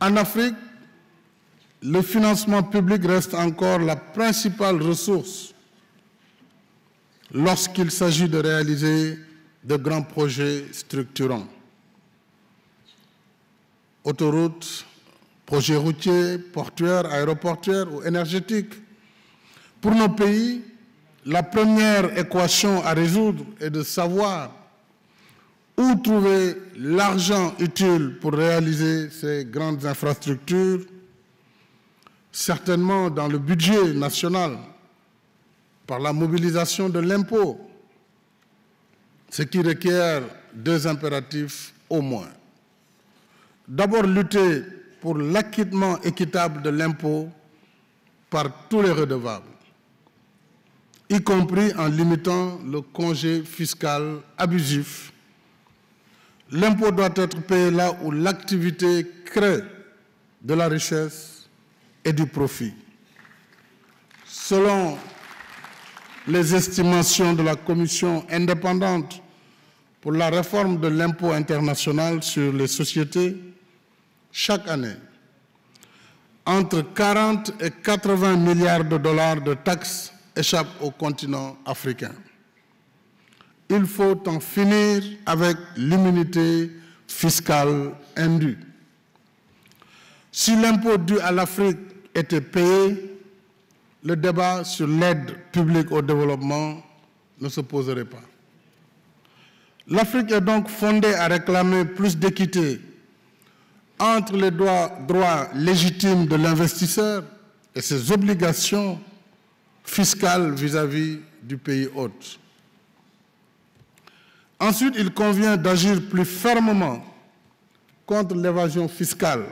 En Afrique, le financement public reste encore la principale ressource lorsqu'il s'agit de réaliser de grands projets structurants. Autoroutes, projets routiers, portuaires, aéroportuaires ou énergétiques. Pour nos pays, la première équation à résoudre est de savoir où trouver l'argent utile pour réaliser ces grandes infrastructures, certainement dans le budget national, par la mobilisation de l'impôt, ce qui requiert deux impératifs au moins. D'abord, lutter pour l'acquittement équitable de l'impôt par tous les redevables, y compris en limitant le congé fiscal abusif. L'impôt doit être payé là où l'activité crée de la richesse et du profit. Selon les estimations de la Commission indépendante pour la réforme de l'impôt international sur les sociétés, chaque année, entre 40 et 80 milliards de dollars de taxes échappent au continent africain. Il faut en finir avec l'immunité fiscale indue. Si l'impôt dû à l'Afrique était payé, le débat sur l'aide publique au développement ne se poserait pas. L'Afrique est donc fondée à réclamer plus d'équité entre les droits légitimes de l'investisseur et ses obligations fiscales vis-à-vis du pays hôte. Ensuite, il convient d'agir plus fermement contre l'évasion fiscale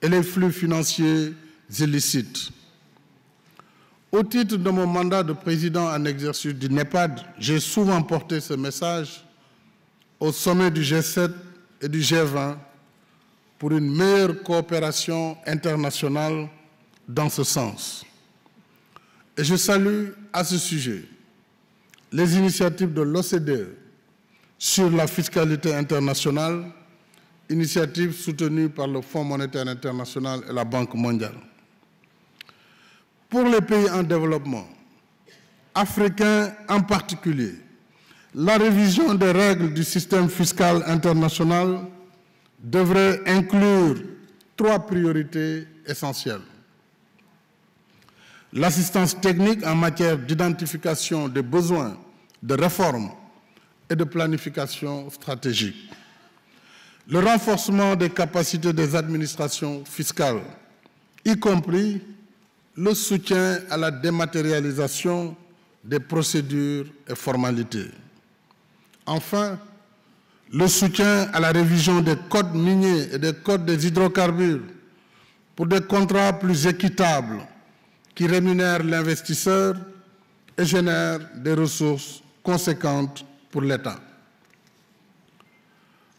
et les flux financiers illicites. Au titre de mon mandat de président en exercice du NEPAD, j'ai souvent porté ce message au sommet du G7 et du G20 pour une meilleure coopération internationale dans ce sens. Et je salue à ce sujet les initiatives de l'OCDE sur la fiscalité internationale, initiatives soutenues par le Fonds monétaire international et la Banque mondiale. Pour les pays en développement, africains en particulier, la révision des règles du système fiscal international devrait inclure 3 priorités essentielles. L'assistance technique en matière d'identification des besoins de réforme et de planification stratégique. Le renforcement des capacités des administrations fiscales, y compris le soutien à la dématérialisation des procédures et formalités. Enfin, le soutien à la révision des codes miniers et des codes des hydrocarbures pour des contrats plus équitables qui rémunèrent l'investisseur et génèrent des ressources conséquentes pour l'État.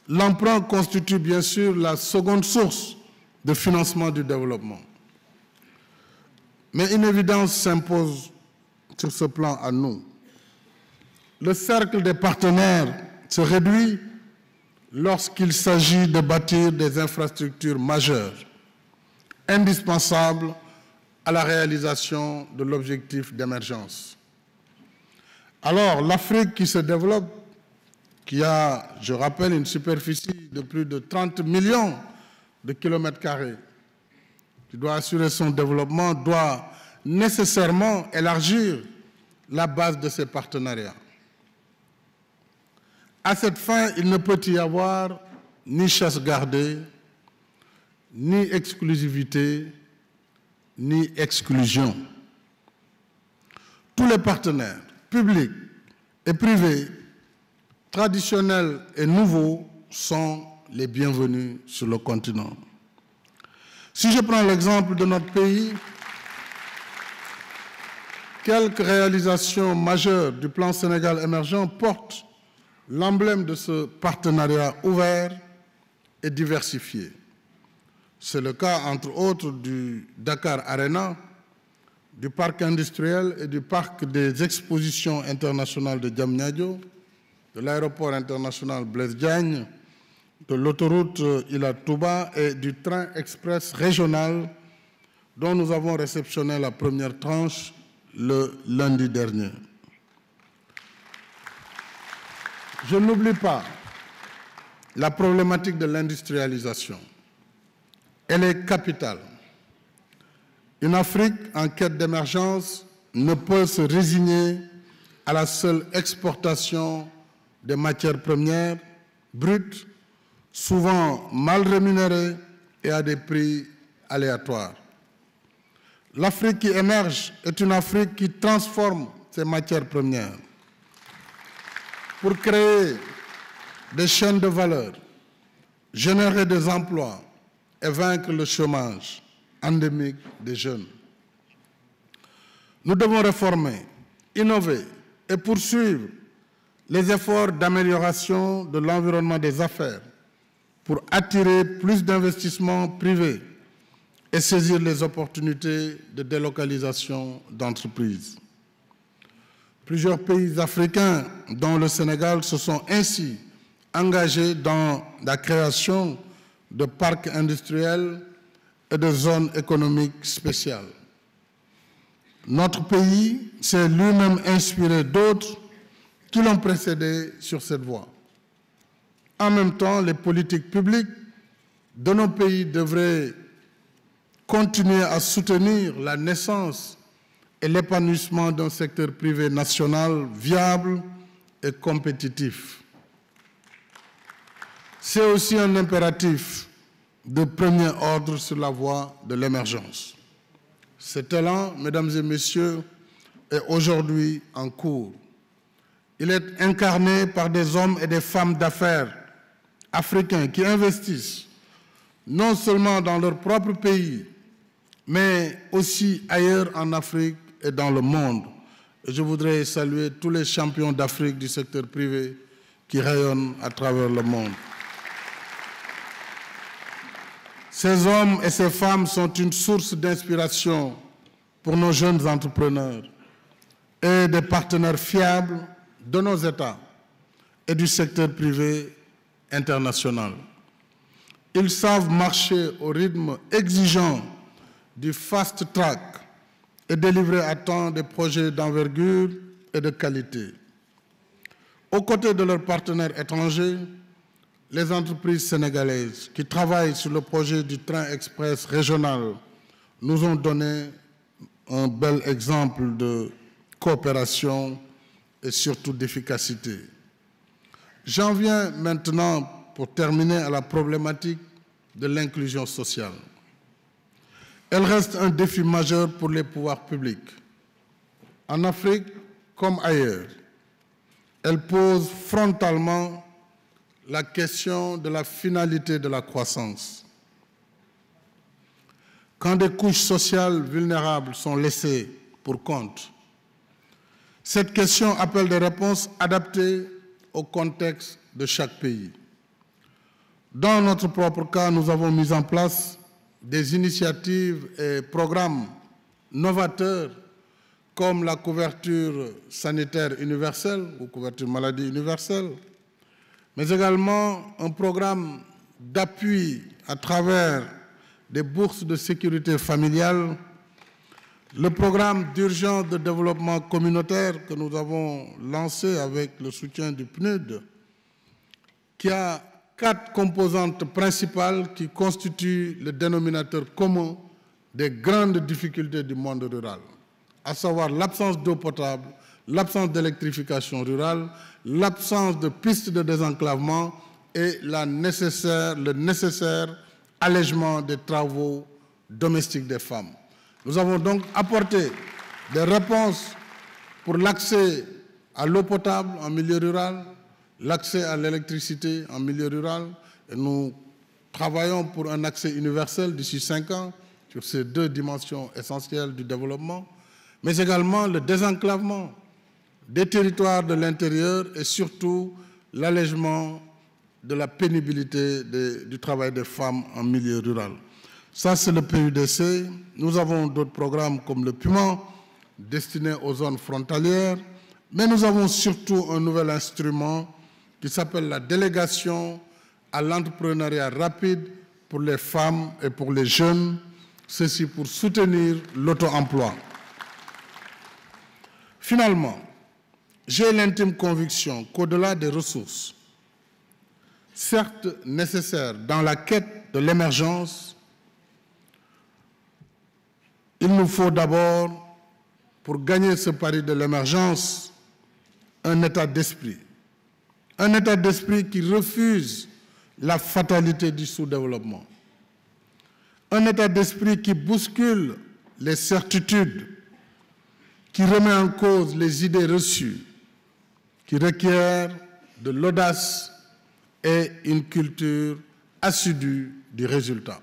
L'emprunt constitue bien sûr la seconde source de financement du développement. Mais une évidence s'impose sur ce plan à nous. Le cercle des partenaires se réduit lorsqu'il s'agit de bâtir des infrastructures majeures, indispensables à la réalisation de l'objectif d'émergence. Alors, l'Afrique qui se développe, qui a, je rappelle, une superficie de plus de 30 millions de kilomètres carrés, qui doit assurer son développement, doit nécessairement élargir la base de ses partenariats. À cette fin, il ne peut y avoir ni chasse gardée, ni exclusivité, ni exclusion. Tous les partenaires, publics et privés, traditionnels et nouveaux, sont les bienvenus sur le continent. Si je prends l'exemple de notre pays, quelques réalisations majeures du plan Sénégal émergent portent l'emblème de ce partenariat ouvert et diversifié. C'est le cas, entre autres, du Dakar Arena, du parc industriel et du parc des expositions internationales de Diamniadio, de l'aéroport international Blaise Diagne de l'autoroute Ila-Touba et du train express régional dont nous avons réceptionné la première tranche le lundi dernier. Je n'oublie pas la problématique de l'industrialisation. Elle est capitale. Une Afrique en quête d'émergence ne peut se résigner à la seule exportation des matières premières brutes, souvent mal rémunérées et à des prix aléatoires. L'Afrique qui émerge est une Afrique qui transforme ses matières premières pour créer des chaînes de valeur, générer des emplois et vaincre le chômage endémique des jeunes. Nous devons réformer, innover et poursuivre les efforts d'amélioration de l'environnement des affaires pour attirer plus d'investissements privés et saisir les opportunités de délocalisation d'entreprises. Plusieurs pays africains, dont le Sénégal, se sont ainsi engagés dans la création de parcs industriels et de zones économiques spéciales. Notre pays s'est lui-même inspiré d'autres qui l'ont précédé sur cette voie. En même temps, les politiques publiques de nos pays devraient continuer à soutenir la naissance et l'épanouissement d'un secteur privé national viable et compétitif. C'est aussi un impératif de premier ordre sur la voie de l'émergence. Cet élan, mesdames et messieurs, est aujourd'hui en cours. Il est incarné par des hommes et des femmes d'affaires africains qui investissent non seulement dans leur propre pays, mais aussi ailleurs en Afrique et dans le monde. Et je voudrais saluer tous les champions d'Afrique du secteur privé qui rayonnent à travers le monde. Ces hommes et ces femmes sont une source d'inspiration pour nos jeunes entrepreneurs et des partenaires fiables de nos États et du secteur privé international. Ils savent marcher au rythme exigeant du fast track et délivrer à temps des projets d'envergure et de qualité. Aux côtés de leurs partenaires étrangers, les entreprises sénégalaises qui travaillent sur le projet du train express régional nous ont donné un bel exemple de coopération et surtout d'efficacité. J'en viens maintenant, pour terminer, à la problématique de l'inclusion sociale. Elle reste un défi majeur pour les pouvoirs publics. En Afrique comme ailleurs, elle pose frontalement la question de la finalité de la croissance. Quand des couches sociales vulnérables sont laissées pour compte, cette question appelle des réponses adaptées au contexte de chaque pays. Dans notre propre cas, nous avons mis en place des initiatives et programmes novateurs comme la couverture sanitaire universelle ou couverture maladie universelle, mais également un programme d'appui à travers des bourses de sécurité familiale, le programme d'urgence de développement communautaire que nous avons lancé avec le soutien du PNUD, qui a 4 composantes principales qui constituent le dénominateur commun des grandes difficultés du monde rural, à savoir l'absence d'eau potable, l'absence d'électrification rurale, l'absence de pistes de désenclavement et le nécessaire allègement des travaux domestiques des femmes. Nous avons donc apporté des réponses pour l'accès à l'eau potable en milieu rural, l'accès à l'électricité en milieu rural, et nous travaillons pour un accès universel d'ici 5 ans sur ces 2 dimensions essentielles du développement, mais également le désenclavement des territoires de l'intérieur et surtout l'allègement de la pénibilité du travail des femmes en milieu rural. Ça, c'est le PUDC. Nous avons d'autres programmes comme le PUMA, destiné aux zones frontalières, mais nous avons surtout un nouvel instrument qui s'appelle la délégation à l'entrepreneuriat rapide pour les femmes et pour les jeunes, ceci pour soutenir l'auto-emploi. Finalement, j'ai l'intime conviction qu'au-delà des ressources, certes nécessaires dans la quête de l'émergence, il nous faut d'abord, pour gagner ce pari de l'émergence, un état d'esprit. Un état d'esprit qui refuse la fatalité du sous-développement. Un état d'esprit qui bouscule les certitudes, qui remet en cause les idées reçues, qui requiert de l'audace et une culture assidue du résultat.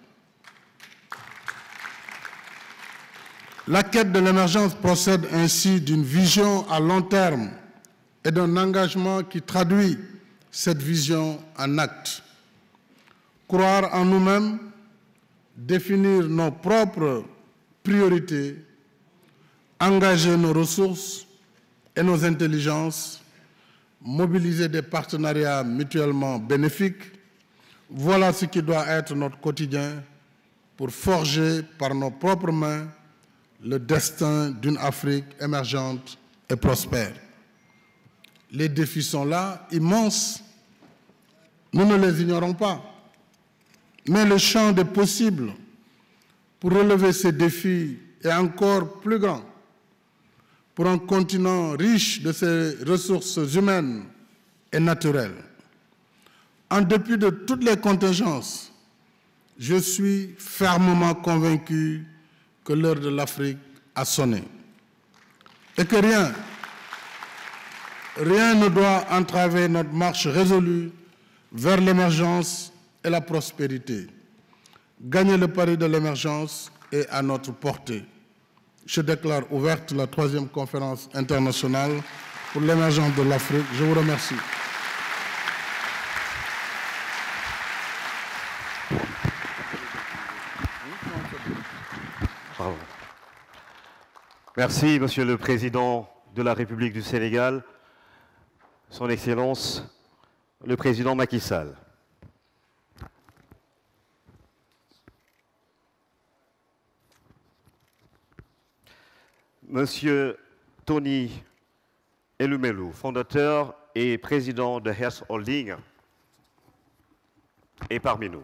La quête de l'émergence procède ainsi d'une vision à long terme et d'un engagement qui traduit cette vision en actes. Croire en nous-mêmes, définir nos propres priorités, engager nos ressources et nos intelligences, mobiliser des partenariats mutuellement bénéfiques, voilà ce qui doit être notre quotidien pour forger par nos propres mains le destin d'une Afrique émergente et prospère. Les défis sont là, immenses, nous ne les ignorons pas, mais le champ des possibles pour relever ces défis est encore plus grand. Pour un continent riche de ses ressources humaines et naturelles. En dépit de toutes les contingences, je suis fermement convaincu que l'heure de l'Afrique a sonné et que rien ne doit entraver notre marche résolue vers l'émergence et la prospérité. Gagner le pari de l'émergence est à notre portée. Je déclare ouverte la 3e conférence internationale pour l'émergence de l'Afrique. Je vous remercie. Bravo. Merci, Monsieur le Président de la République du Sénégal, Son Excellence, le Président Macky Sall. Monsieur Tony Elumelu, fondateur et président de Hearst Holding, est parmi nous.